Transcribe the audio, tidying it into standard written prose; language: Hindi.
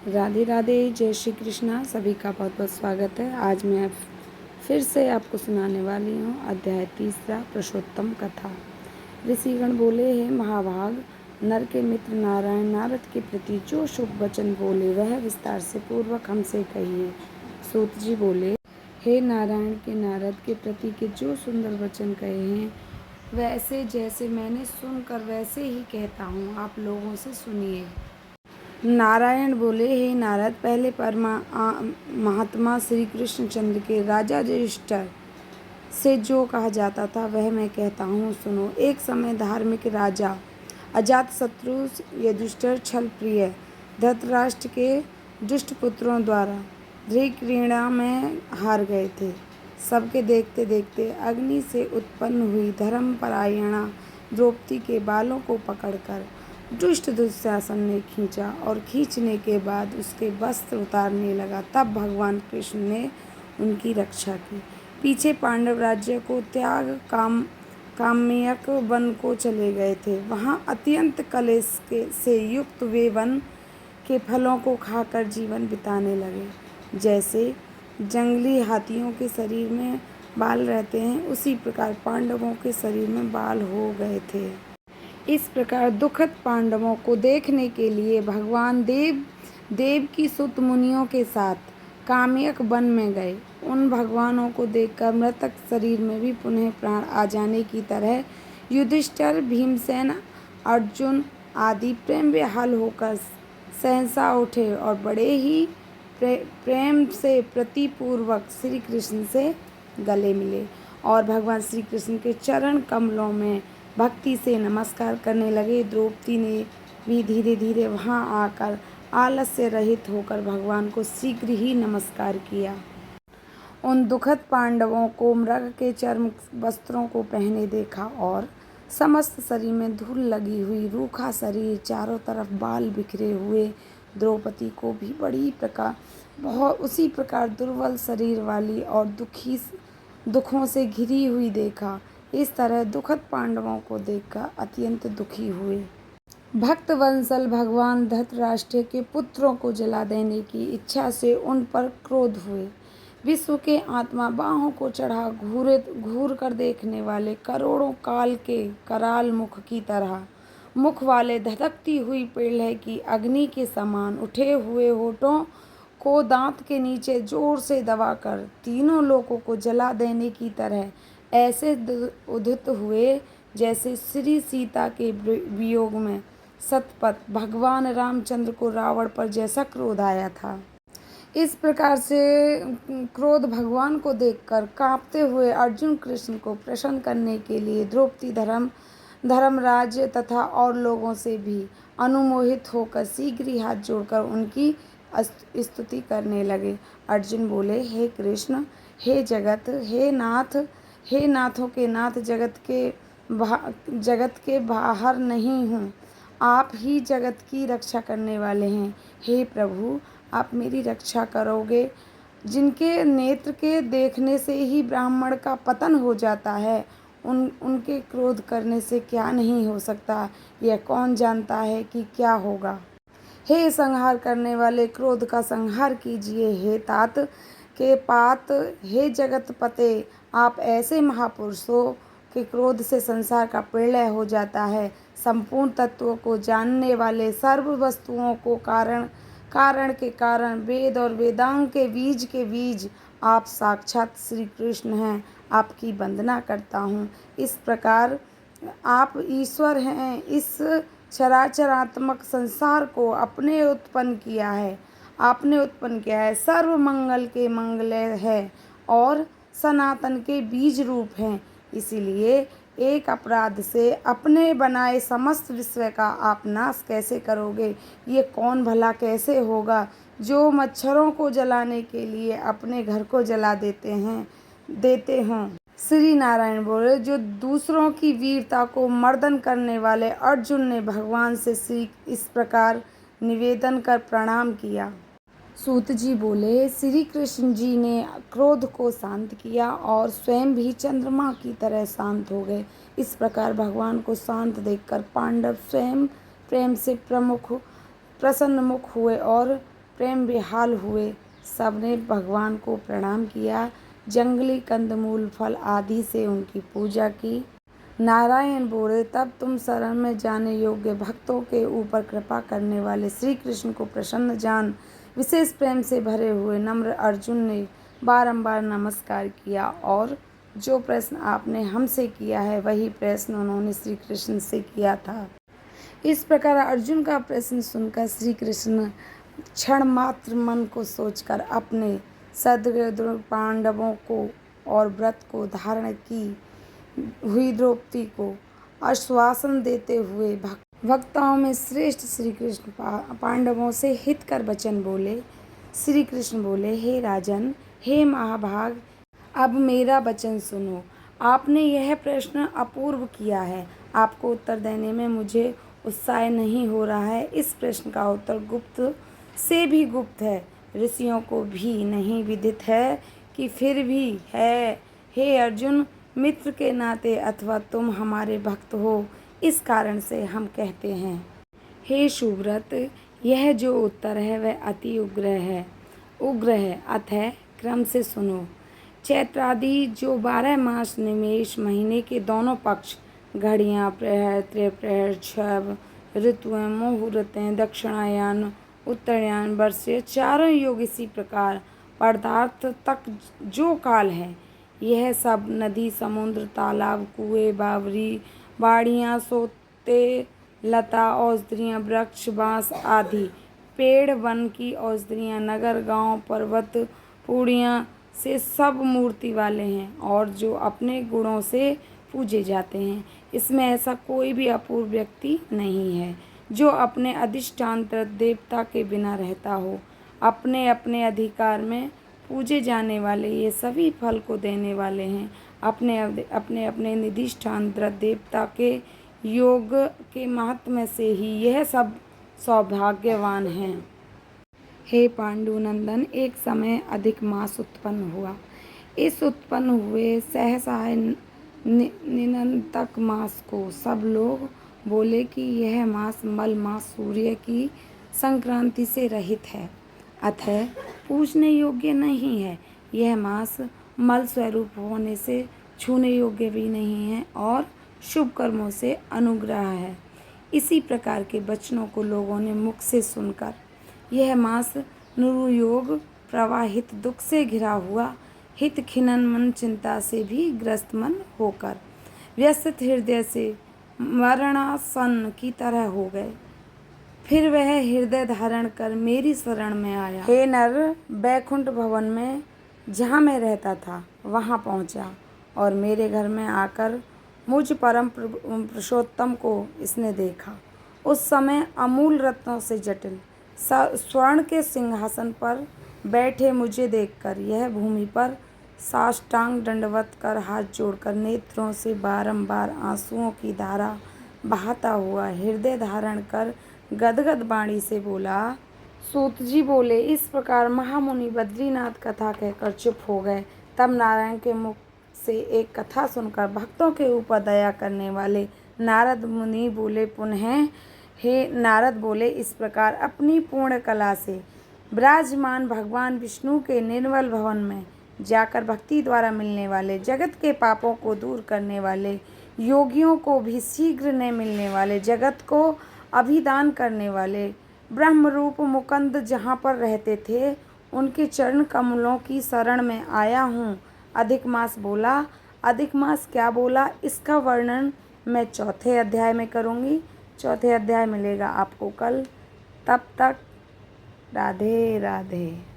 राधे राधे, जय श्री कृष्णा। सभी का बहुत बहुत स्वागत है। आज मैं फिर से आपको सुनाने वाली हूँ अध्याय 3 पुरुषोत्तम कथा। ऋषिगण बोले, हे महाभाग, नर के मित्र नारायण नारद के प्रति जो शुभ वचन बोले वह विस्तार से पूर्वक हमसे कहिए। सूत जी बोले, हे नारायण के नारद के प्रति के जो सुंदर वचन कहे हैं वैसे जैसे मैंने सुनकर वैसे ही कहता हूँ, आप लोगों से सुनिए। नारायण बोले, हे नारद, पहले महात्मा श्री कृष्णचंद्र के राजा युधिष्ठिर से जो कहा जाता था वह मैं कहता हूँ, सुनो। एक समय धार्मिक राजा अजातशत्रु युधिष्ठिर छल प्रिय धृतराष्ट्र के दुष्ट पुत्रों द्वारा धृतक्रीड़ा में हार गए थे। सबके देखते देखते अग्नि से उत्पन्न हुई धर्मपरायणा द्रौपदी के बालों को पकड़कर दुष्ट दुशासन ने खींचा और खींचने के बाद उसके वस्त्र उतारने लगा। तब भगवान कृष्ण ने उनकी रक्षा की। पीछे पांडव राज्य को त्याग काम्यक वन को चले गए थे। वहाँ अत्यंत कलेश से युक्त वे वन के फलों को खाकर जीवन बिताने लगे। जैसे जंगली हाथियों के शरीर में बाल रहते हैं, उसी प्रकार पांडवों के शरीर में बाल हो गए थे। इस प्रकार दुखद पांडवों को देखने के लिए भगवान देव की सुत मुनियों के साथ काम्यक वन में गए। उन भगवानों को देखकर मृतक शरीर में भी पुनः प्राण आ जाने की तरह युधिष्ठिर, भीमसेन, अर्जुन आदि प्रेम विह्वल होकर सहसा उठे और बड़े ही प्रेम से प्रतिपूर्वक श्री कृष्ण से गले मिले और भगवान श्री कृष्ण के चरण कमलों में भक्ति से नमस्कार करने लगे। द्रौपदी ने भी धीरे धीरे वहां आकर आलस्य रहित होकर भगवान को शीघ्र ही नमस्कार किया। उन दुखद पांडवों को मृग के चर्म वस्त्रों को पहने देखा और समस्त शरीर में धूल लगी हुई, रूखा शरीर, चारों तरफ बाल बिखरे हुए द्रौपदी को भी उसी प्रकार दुर्बल शरीर वाली और दुखों से घिरी हुई देखा। इस तरह दुखद पांडवों को देखकर अत्यंत दुखी हुए। भक्त वत्सल भगवान धृतराष्ट्र के पुत्रों को जला देने की इच्छा से उन पर क्रोध हुए। विश्व के आत्मा, बाहों को चढ़ा घूर कर देखने वाले करोड़ों काल के कराल मुख की तरह मुख वाले धधकती हुई प्रलय की अग्नि के समान उठे हुए होठों को दांत के नीचे जोर से दबाकर तीनों लोकों को जला देने की तरह ऐसे उदित हुए जैसे श्री सीता के वियोग में सतपथ भगवान रामचंद्र को रावण पर जैसा क्रोध आया था। इस प्रकार से क्रोध भगवान को देखकर कांपते हुए अर्जुन कृष्ण को प्रसन्न करने के लिए द्रौपदी धर्मराज तथा और लोगों से भी अनुमोहित होकर शीघ्र ही हाथ जोड़कर उनकी स्तुति करने लगे। अर्जुन बोले, हे कृष्ण, हे जगत, हे नाथों के नाथ, जगत के बाहर नहीं हूँ, आप ही जगत की रक्षा करने वाले हैं। हे प्रभु, आप मेरी रक्षा करोगे। जिनके नेत्र के देखने से ही ब्राह्मण का पतन हो जाता है, उनके क्रोध करने से क्या नहीं हो सकता, यह कौन जानता है कि क्या होगा। हे संहार करने वाले, क्रोध का संहार कीजिए। हे तात के पात, हे जगत पते, आप ऐसे महापुरुषों के क्रोध से संसार का प्रलय हो जाता है। संपूर्ण तत्वों को जानने वाले, सर्व वस्तुओं को कारण के कारण, वेद और वेदांग के बीज आप साक्षात श्री कृष्ण हैं। आपकी वंदना करता हूँ। इस प्रकार आप ईश्वर हैं। इस चराचरात्मक संसार को आपने उत्पन्न किया है। सर्व मंगल के मंगलय है और सनातन के बीज रूप हैं। इसीलिए एक अपराध से अपने बनाए समस्त विश्व का आप नाश कैसे करोगे? ये कौन भला कैसे होगा जो मच्छरों को जलाने के लिए अपने घर को जला देते हों। श्री नारायण बोले, जो दूसरों की वीरता को मर्दन करने वाले अर्जुन ने भगवान से इस प्रकार निवेदन कर प्रणाम किया। सूत जी बोले, श्री कृष्ण जी ने क्रोध को शांत किया और स्वयं भी चंद्रमा की तरह शांत हो गए। इस प्रकार भगवान को शांत देखकर पांडव स्वयं प्रेम से प्रसन्न मुख हुए और प्रेम बेहाल हुए। सबने भगवान को प्रणाम किया, जंगली कंदमूल फल आदि से उनकी पूजा की। नारायण बोले, तब तुम शरण में जाने योग्य भक्तों के ऊपर कृपा करने वाले श्री कृष्ण को प्रसन्न जान। विशेष प्रेम से भरे हुए नम्र अर्जुन ने बारंबार नमस्कार किया और जो प्रश्न आपने हमसे किया है वही प्रश्न उन्होंने श्री कृष्ण से किया था। इस प्रकार अर्जुन का प्रश्न सुनकर श्री कृष्ण क्षण मात्र मन को सोचकर अपने सद्गुरु पांडवों को और व्रत को धारण की हुई द्रौपदी को आश्वासन देते हुए भक्तों में श्रेष्ठ श्री कृष्ण पांडवों से हितकर वचन बोले। श्री कृष्ण बोले, हे राजन, हे महाभाग, अब मेरा वचन सुनो। आपने यह प्रश्न अपूर्व किया है, आपको उत्तर देने में मुझे उत्साह नहीं हो रहा है। इस प्रश्न का उत्तर गुप्त से भी गुप्त है, ऋषियों को भी नहीं विदित है कि फिर भी है। हे अर्जुन, मित्र के नाते अथवा तुम हमारे भक्त हो, इस कारण से हम कहते हैं। हे सुव्रत, यह जो उत्तर है वह अति उग्र है, अतः क्रम से सुनो। चैत्रादि जो 12 मास निमेष महीने के दोनों पक्ष, घड़ियाँ, प्रहर, त्रिप्रहर, छव, ऋतुएं, मुहूर्तें, दक्षिणायन, उत्तरायण, वर्ष, चारों योग, इसी प्रकार पदार्थ तक जो काल है, यह सब नदी, समुद्र, तालाब, कुएं, बावरी, बाड़ियाँ, सोते, लता, औषधियाँ, वृक्ष, बाँस आदि, पेड़, वन की औषधियाँ, नगर, गांव, पर्वत, पूड़ियाँ से सब मूर्ति वाले हैं और जो अपने गुणों से पूजे जाते हैं। इसमें ऐसा कोई भी अपूर्व व्यक्ति नहीं है जो अपने अधिष्ठान देवता के बिना रहता हो। अपने अपने अधिकार में पूजे जाने वाले ये सभी फल को देने वाले हैं। अपने अपने निधिष्ठान देवता के योग के महात्म्य से ही यह सब सौभाग्यवान हैं। हे पांडुनंदन, एक समय अधिक मास उत्पन्न हुआ। इस उत्पन्न हुए सहसा निनंतक मास को सब लोग बोले कि यह मास मल मास सूर्य की संक्रांति से रहित है, अतः पूजने योग्य नहीं है। यह मास मल स्वरूप होने से छूने योग्य भी नहीं है और शुभ कर्मों से अनुग्रह है। इसी प्रकार के वचनों को लोगों ने मुख से सुनकर यह मास नुरुयोग प्रवाहित दुख से घिरा हुआ, हित खिनन मन, चिंता से भी ग्रस्त मन होकर व्यस्त हृदय से मरणासन की तरह हो गए। फिर वह हृदय धारण कर मेरी शरण में आया। हे नर, बैकुंठ भवन में जहाँ मैं रहता था वहाँ पहुँचा और मेरे घर में आकर मुझ परम पुरुषोत्तम को इसने देखा। उस समय अमूल रत्नों से जटिल स्वर्ण के सिंहासन पर बैठे मुझे देखकर यह भूमि पर साष्टांग दंडवत कर हाथ जोड़कर नेत्रों से बारंबार आंसुओं की धारा बहाता हुआ हृदय धारण कर गदगद वाणी से बोला। सूत जी बोले, इस प्रकार महामुनि बद्रीनाथ कथा कहकर चुप हो गए। तब नारायण के मुख से एक कथा सुनकर भक्तों के ऊपर दया करने वाले नारद मुनि बोले। पुनः हे नारद बोले, इस प्रकार अपनी पूर्ण कला से विराजमान भगवान विष्णु के निर्मल भवन में जाकर भक्ति द्वारा मिलने वाले, जगत के पापों को दूर करने वाले, योगियों को भी शीघ्र न मिलने वाले, जगत को अभिदान करने वाले ब्रह्मरूप मुकुंद जहाँ पर रहते थे उनके चरण कमलों की शरण में आया हूँ। अधिक मास बोला। अधिक मास क्या बोला, इसका वर्णन मैं चौथे अध्याय में करूँगी। चौथे अध्याय मिलेगा आपको कल। तब तक राधे राधे।